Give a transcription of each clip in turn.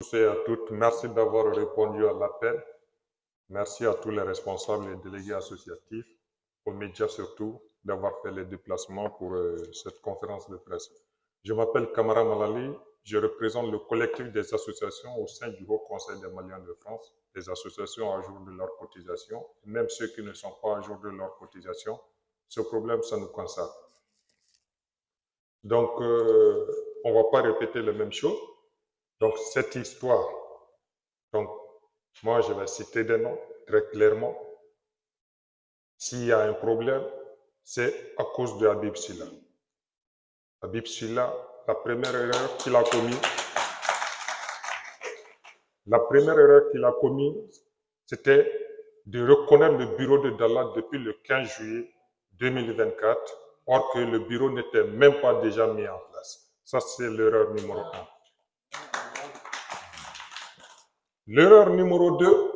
tous et à toutes. Merci d'avoir répondu à l'appel. Merci à tous les responsables et délégués associatifs, aux médias surtout, d'avoir fait les déplacements pour cette conférence de presse. Je m'appelle Kamara Malali, je représente le collectif des associations au sein du Haut Conseil des Maliens de France, des associations à jour de leur cotisation, même ceux qui ne sont pas à jour de leur cotisation. Ce problème, ça nous concerne. Donc, on ne va pas répéter les mêmes choses. Donc, cette histoire, donc, moi, je vais citer des noms très clairement. S'il y a un problème, c'est à cause de Habib Silla. Habib Silla, la première erreur qu'il a commise, c'était de reconnaître le bureau de Dalat depuis le 15 juillet 2024, or que le bureau n'était même pas déjà mis en place. Ça, c'est l'erreur numéro 1. L'erreur numéro 2,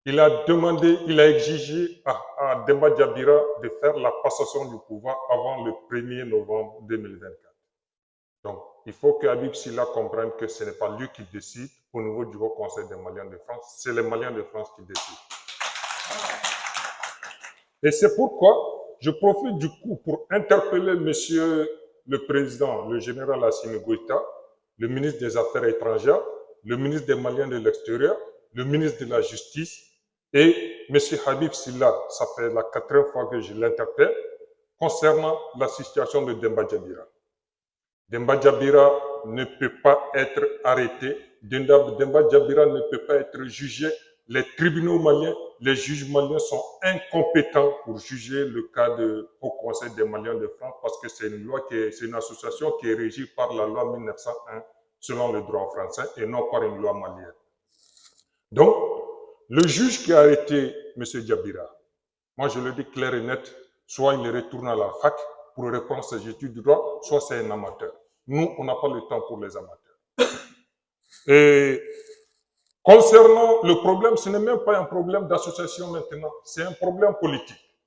il a exigé à Demba Diabira de faire la passation du pouvoir avant le 1er novembre 2024. Donc, il faut que Habib Silla comprenne que ce n'est pas lui qui décide au niveau du Haut Conseil des Maliens de France, c'est les Maliens de France qui décident. Et c'est pourquoi je profite du coup pour interpeller monsieur le président, le général Assimi Goïta, le ministre des Affaires étrangères, le ministre des Maliens de l'extérieur, le ministre de la Justice et M. Habib Silla, ça fait la 4e fois que je l'interpelle, concernant la situation de Demba Diabira. Demba Diabira ne peut pas être arrêté, Demba Diabira ne peut pas être jugé. Les tribunaux maliens, les juges maliens sont incompétents pour juger le cas au Conseil des Maliens de France parce que c'est une association qui est régie par la loi 1901 selon le droit français et non par une loi malienne. Donc, le juge qui a arrêté M. Diabira, moi je le dis clair et net, soit il retourne à la fac pour reprendre ses études de droit, soit c'est un amateur. Nous, on n'a pas le temps pour les amateurs. Et concernant le problème, ce n'est même pas un problème d'association maintenant, c'est un problème politique.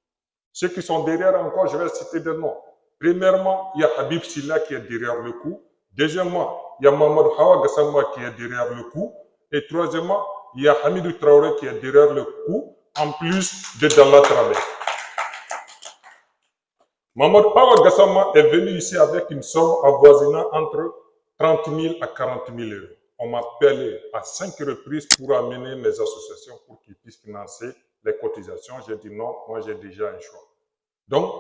Ceux qui sont derrière encore, je vais citer des noms. Premièrement, il y a Habib Silla qui est derrière le coup. Deuxièmement, il y a Mohamed Hawa Gassama qui est derrière le coup. Et troisièmement, il y a Hamidou Traoré qui est derrière le coup, en plus de Dalat Traoré. Mohamed Hawa Gassama est venu ici avec une somme avoisinant entre 30 000 à 40 000 euros. On m'a appelé à 5 reprises pour amener mes associations pour qu'ils puissent financer les cotisations. J'ai dit non, moi j'ai déjà un choix. Donc,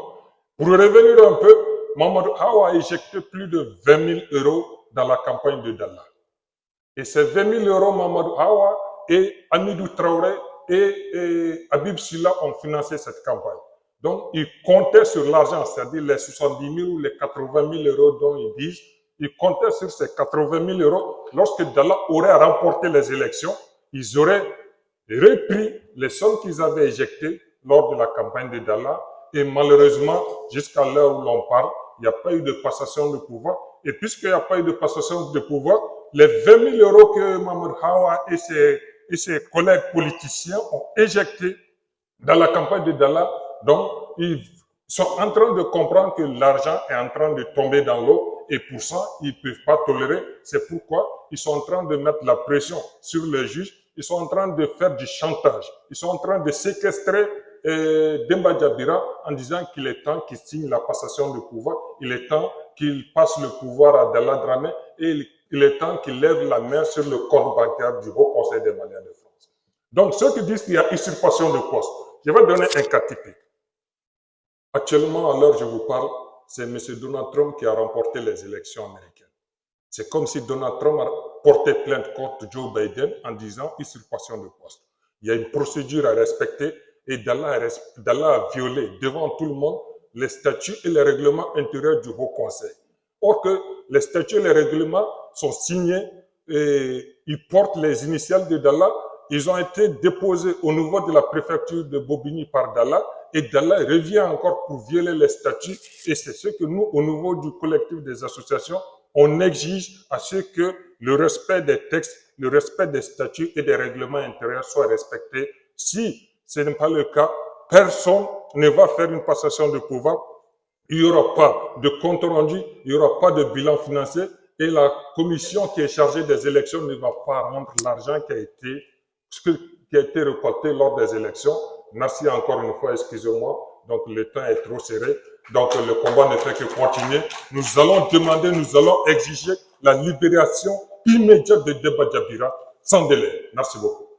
pour revenir un peu, Mohamed Hawa a éjecté plus de 20 000 euros dans la campagne de Dalat. Et ces 20 000 euros, Mohamed Hawa et Hamidou Traoré et Habib Silla ont financé cette campagne. Donc, ils comptaient sur l'argent, c'est-à-dire les 70 000 ou les 80 000 euros dont ils disent. Ils comptaient sur ces 80 000 euros. Lorsque Dalat aurait remporté les élections, ils auraient repris les sommes qu'ils avaient éjectées lors de la campagne de Dalat. Et malheureusement, jusqu'à l'heure où l'on parle, il n'y a pas eu de passation de pouvoir. Et puisqu'il n'y a pas eu de passation de pouvoir, les 20 000 euros que Mohamed Hawa et ses collègues politiciens ont éjectés dans la campagne de Dalat, donc ils sont en train de comprendre que l'argent est en train de tomber dans l'eau. Et pour ça, ils ne peuvent pas tolérer. C'est pourquoi ils sont en train de mettre la pression sur les juges. Ils sont en train de faire du chantage. Ils sont en train de séquestrer Demba Diabira en disant qu'il est temps qu'il signe la passation de pouvoir. Il est temps qu'il passe le pouvoir à Dalat Dramé et il est temps qu'il lève la main sur le compte bancaire du Haut Conseil des Maliens de France. Donc, ceux qui disent qu'il y a usurpation de poste, je vais donner un cas typique. Actuellement, à l'heure où je vous parle, c'est M. Donald Trump qui a remporté les élections américaines. C'est comme si Donald Trump a porté plainte contre Joe Biden en disant usurpation de poste. Il y a une procédure à respecter et Dalat a violé devant tout le monde les statuts et les règlements intérieurs du Haut Conseil. Or que les statuts et les règlements sont signés et ils portent les initiales de Dalat. Ils ont été déposés au niveau de la préfecture de Bobigny par Dalat et Dalat revient encore pour violer les statuts et c'est ce que nous, au niveau du collectif des associations, on exige à ce que le respect des textes, le respect des statuts et des règlements intérieurs soit respecté. Si ce n'est pas le cas, personne ne va faire une passation de pouvoir. Il n'y aura pas de compte rendu, il n'y aura pas de bilan financier et la commission qui est chargée des élections ne va pas rendre l'argent qui a été récolté lors des élections. Merci encore une fois, excusez-moi. Donc le temps est trop serré. Donc le combat ne fait que continuer. Nous allons demander, nous allons exiger la libération immédiate de Demba Jabira sans délai. Merci beaucoup.